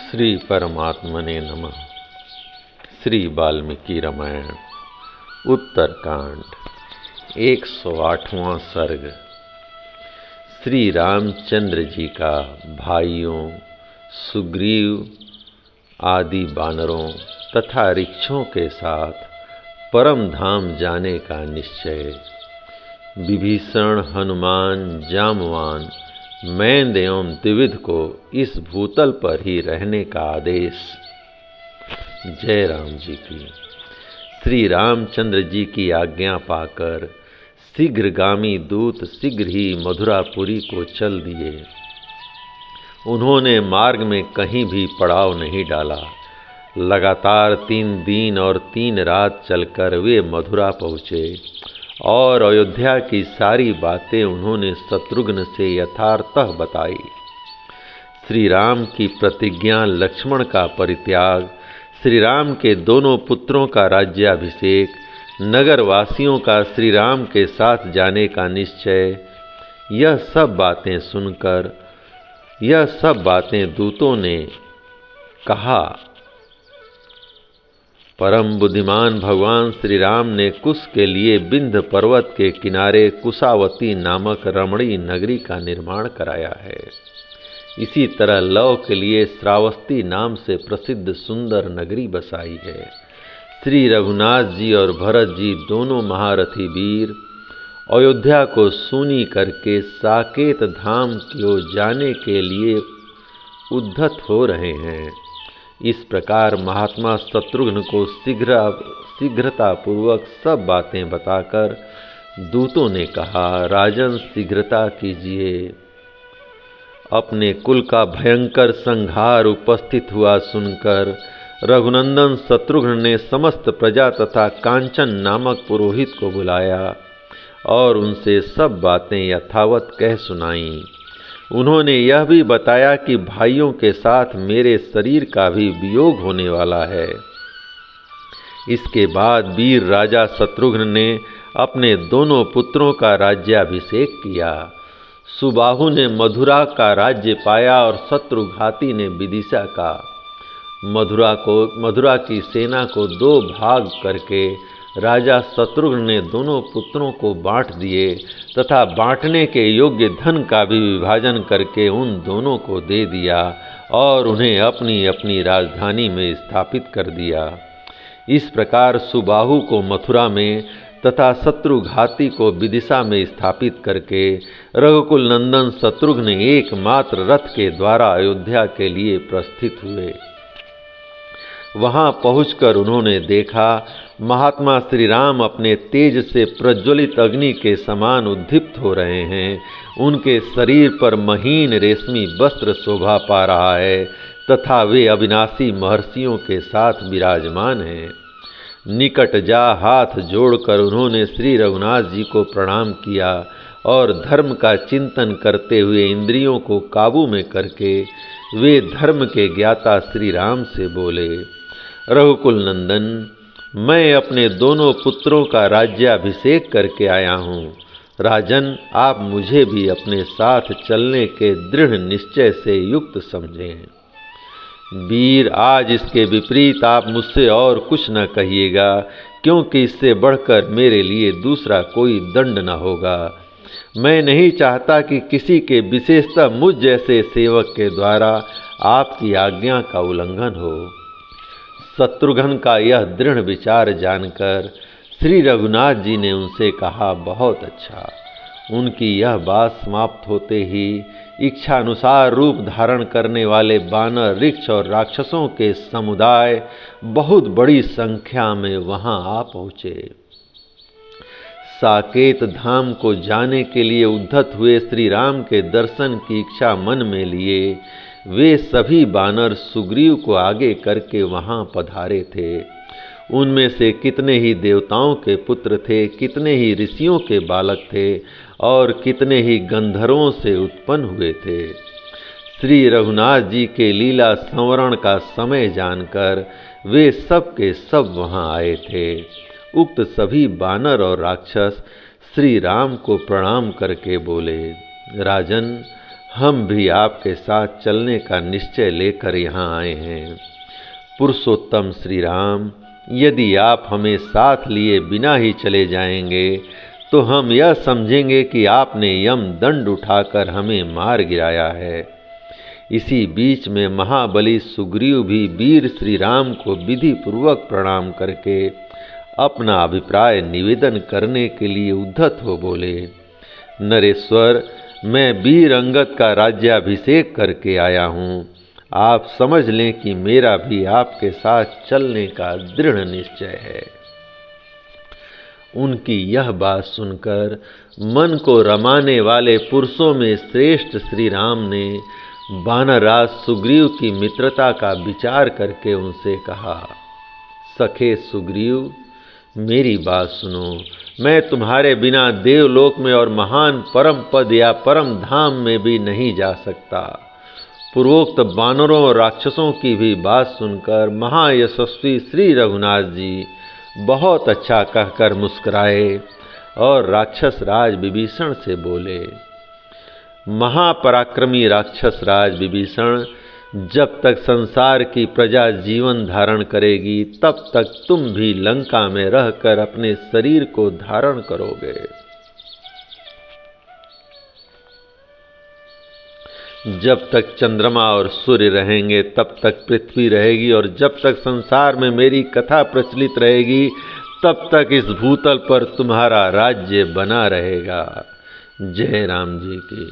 श्री परमात्मने नमः। श्री वाल्मीकि रामायण उत्तरकांड 108वां सर्ग। श्री रामचंद्र जी का भाइयों सुग्रीव आदि बानरों तथा ऋक्षों के साथ परम धाम जाने का निश्चय। विभीषण, हनुमान, जामवान, मैंद एवं द्विविध को इस भूतल पर ही रहने का आदेश। जय राम जी की। श्री रामचंद्र जी की आज्ञा पाकर शीघ्रगामी दूत शीघ्र ही मथुरापुरी को चल दिए। उन्होंने मार्ग में कहीं भी पड़ाव नहीं डाला। लगातार 3 दिन और 3 रात चलकर वे मथुरा पहुँचे और अयोध्या की सारी बातें उन्होंने शत्रुघ्न से यथार्थतः बताई। श्री राम की प्रतिज्ञा, लक्ष्मण का परित्याग, श्री राम के दोनों पुत्रों का राज्याभिषेक, नगरवासियों का श्री राम के साथ जाने का निश्चय, यह सब बातें दूतों ने कहा। परम बुद्धिमान भगवान श्री राम ने कुश के लिए विंध्य पर्वत के किनारे कुशावती नामक रमणीय नगरी का निर्माण कराया है। इसी तरह लव के लिए श्रावस्ती नाम से प्रसिद्ध सुंदर नगरी बसाई है। श्री रघुनाथ जी और भरत जी दोनों महारथी वीर अयोध्या को सूनी करके साकेत धाम की ओर जाने के लिए उद्यत हो रहे हैं। इस प्रकार महात्मा शत्रुघ्न को शीघ्रतापूर्वक सब बातें बताकर दूतों ने कहा, राजन शीघ्रता कीजिए। अपने कुल का भयंकर संहार उपस्थित हुआ सुनकर रघुनंदन शत्रुघ्न ने समस्त प्रजा तथा कांचन नामक पुरोहित को बुलाया और उनसे सब बातें यथावत कह सुनाईं। उन्होंने यह भी बताया कि भाइयों के साथ मेरे शरीर का भी वियोग होने वाला है। इसके बाद वीर राजा शत्रुघ्न ने अपने दोनों पुत्रों का राज्याभिषेक किया। सुबाहु ने मथुरा का राज्य पाया और शत्रुघाती ने विदिशा का। मथुरा की सेना को 2 भाग करके राजा शत्रुघ्न ने दोनों पुत्रों को बांट दिए तथा बांटने के योग्य धन का भी विभाजन करके उन दोनों को दे दिया और उन्हें अपनी अपनी राजधानी में स्थापित कर दिया। इस प्रकार सुबाहु को मथुरा में तथा शत्रुघाती को विदिशा में स्थापित करके रघुकुल नंदन शत्रुघ्न एकमात्र रथ के द्वारा अयोध्या के लिए प्रस्थित हुए। वहां पहुंचकर उन्होंने देखा महात्मा श्री राम अपने तेज से प्रज्वलित अग्नि के समान उद्दीप्त हो रहे हैं। उनके शरीर पर महीन रेशमी वस्त्र शोभा पा रहा है तथा वे अविनाशी महर्षियों के साथ विराजमान हैं। निकट जा हाथ जोड़कर उन्होंने श्री रघुनाथ जी को प्रणाम किया और धर्म का चिंतन करते हुए इंद्रियों को काबू में करके वे धर्म के ज्ञाता श्री राम से बोले, रघुकुल नंदन, मैं अपने दोनों पुत्रों का राज्याभिषेक करके आया हूँ। राजन, आप मुझे भी अपने साथ चलने के दृढ़ निश्चय से युक्त समझें। वीर, आज इसके विपरीत आप मुझसे और न न कहिएगा, क्योंकि इससे बढ़कर मेरे लिए दूसरा कोई दंड न होगा। मैं नहीं चाहता कि किसी के, विशेषतः मुझ जैसे सेवक के द्वारा आपकी आज्ञा का उल्लंघन हो। शत्रुघ्न का यह दृढ़ विचार जानकर श्री रघुनाथ जी ने उनसे कहा, बहुत अच्छा। उनकी यह बात समाप्त होते ही इच्छानुसार रूप धारण करने वाले बानर, ऋक्ष और राक्षसों के समुदाय बहुत बड़ी संख्या में वहां आ पहुँचे। साकेत धाम को जाने के लिए उद्यत हुए श्री राम के दर्शन की इच्छा मन में लिए वे सभी बानर सुग्रीव को आगे करके वहां पधारे थे। उनमें से कितने ही देवताओं के पुत्र थे, कितने ही ऋषियों के बालक थे और कितने ही गंधर्वों से उत्पन्न हुए थे। श्री रघुनाथ जी के लीला संवरण का समय जानकर वे सब के सब वहां आए थे। उक्त सभी बानर और राक्षस श्री राम को प्रणाम करके बोले, राजन, हम भी आपके साथ चलने का निश्चय लेकर यहाँ आए हैं। पुरुषोत्तम श्री राम, यदि आप हमें साथ लिए बिना ही चले जाएंगे तो हम यह समझेंगे कि आपने यम दंड उठाकर हमें मार गिराया है। इसी बीच में महाबली सुग्रीव भी वीर श्री राम को विधि पूर्वक प्रणाम करके अपना अभिप्राय निवेदन करने के लिए उद्धत हो बोले, नरेश्वर, मैं वीर अंगद का राज्याभिषेक करके आया हूँ। आप समझ लें कि मेरा भी आपके साथ चलने का दृढ़ निश्चय है। उनकी यह बात सुनकर मन को रमाने वाले पुरुषों में श्रेष्ठ श्री राम ने वानरराज सुग्रीव की मित्रता का विचार करके उनसे कहा, सखे सुग्रीव, मेरी बात सुनो। मैं तुम्हारे बिना देवलोक में और महान परम पद या परम धाम में भी नहीं जा सकता। पूर्वोक्त वानरों और राक्षसों की भी बात सुनकर महायशस्वी श्री रघुनाथ जी बहुत अच्छा कहकर मुस्कुराए और राक्षस राज विभीषण से बोले, महापराक्रमी राक्षस राज विभीषण, जब तक संसार की प्रजा जीवन धारण करेगी तब तक तुम भी लंका में रहकर अपने शरीर को धारण करोगे। जब तक चंद्रमा और सूर्य रहेंगे तब तक पृथ्वी रहेगी, और जब तक संसार में मेरी कथा प्रचलित रहेगी तब तक इस भूतल पर तुम्हारा राज्य बना रहेगा। जय राम जी की।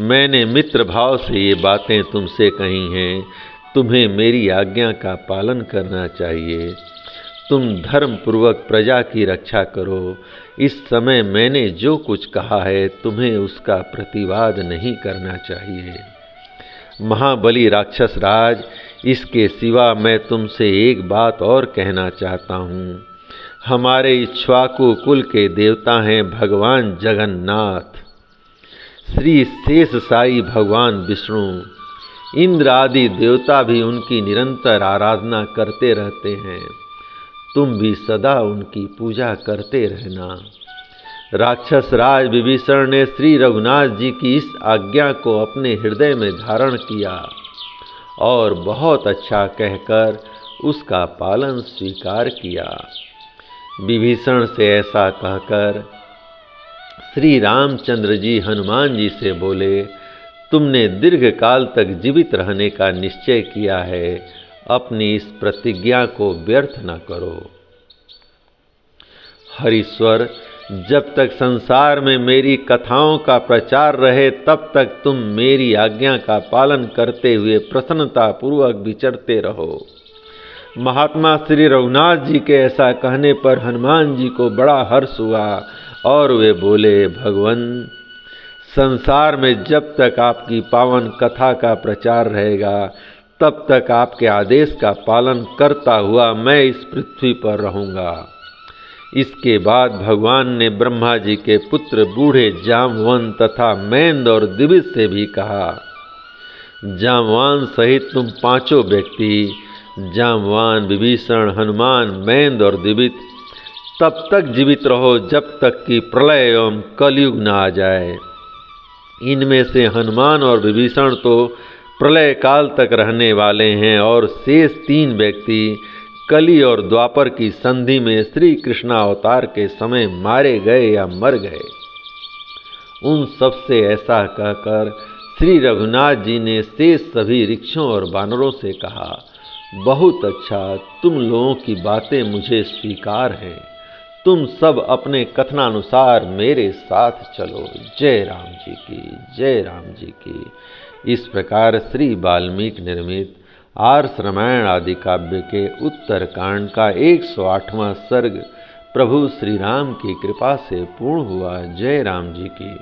मैंने मित्र भाव से ये बातें तुमसे कही हैं। तुम्हें मेरी आज्ञा का पालन करना चाहिए। तुम धर्म पूर्वक प्रजा की रक्षा करो। इस समय मैंने जो कुछ कहा है तुम्हें उसका प्रतिवाद नहीं करना चाहिए। महाबली राक्षस राज, इसके सिवा मैं तुमसे एक बात और कहना चाहता हूँ। हमारे इक्ष्वाकु कुल के देवता हैं भगवान जगन्नाथ, श्री शेष साई भगवान विष्णु, इंद्र आदि देवता भी उनकी निरंतर आराधना करते रहते हैं। तुम भी सदा उनकी पूजा करते रहना। राक्षस राज विभीषण ने श्री रघुनाथ जी की इस आज्ञा को अपने हृदय में धारण किया और बहुत अच्छा कहकर उसका पालन स्वीकार किया। विभीषण से ऐसा कहकर श्री रामचंद्र जी हनुमान जी से बोले, तुमने दीर्घ काल तक जीवित रहने का निश्चय किया है, अपनी इस प्रतिज्ञा को व्यर्थ न करो। हरीश्वर, जब तक संसार में मेरी कथाओं का प्रचार रहे तब तक तुम मेरी आज्ञा का पालन करते हुए प्रसन्नता पूर्वक विचरते रहो। महात्मा श्री रघुनाथ जी के ऐसा कहने पर हनुमान जी को बड़ा हर्ष हुआ और वे बोले, भगवन, संसार में जब तक आपकी पावन कथा का प्रचार रहेगा तब तक आपके आदेश का पालन करता हुआ मैं इस पृथ्वी पर रहूँगा। इसके बाद भगवान ने ब्रह्मा जी के पुत्र बूढ़े जामवन तथा मैंद और दिवित से भी कहा, जामवान सहित तुम पांचों व्यक्ति, जामवान, विभीषण, हनुमान, मैंद और दिवित, तब तक जीवित रहो जब तक कि प्रलय एवं कलयुग न आ जाए। इनमें से हनुमान और विभीषण तो प्रलय काल तक रहने वाले हैं और शेष 3 व्यक्ति कली और द्वापर की संधि में श्री कृष्ण अवतार के समय मारे गए या मर गए। उन सब से ऐसा कहकर श्री रघुनाथ जी ने शेष सभी ऋक्षों और वानरों से कहा, बहुत अच्छा, तुम लोगों की बातें मुझे स्वीकार हैं। तुम सब अपने कथनानुसार मेरे साथ चलो। जय राम जी की, जय राम जी की। इस प्रकार श्री वाल्मीकि निर्मित आर्ष रामायण आदि काव्य के उत्तरकांड का 108वां सर्ग प्रभु श्री राम की कृपा से पूर्ण हुआ। जय राम जी की।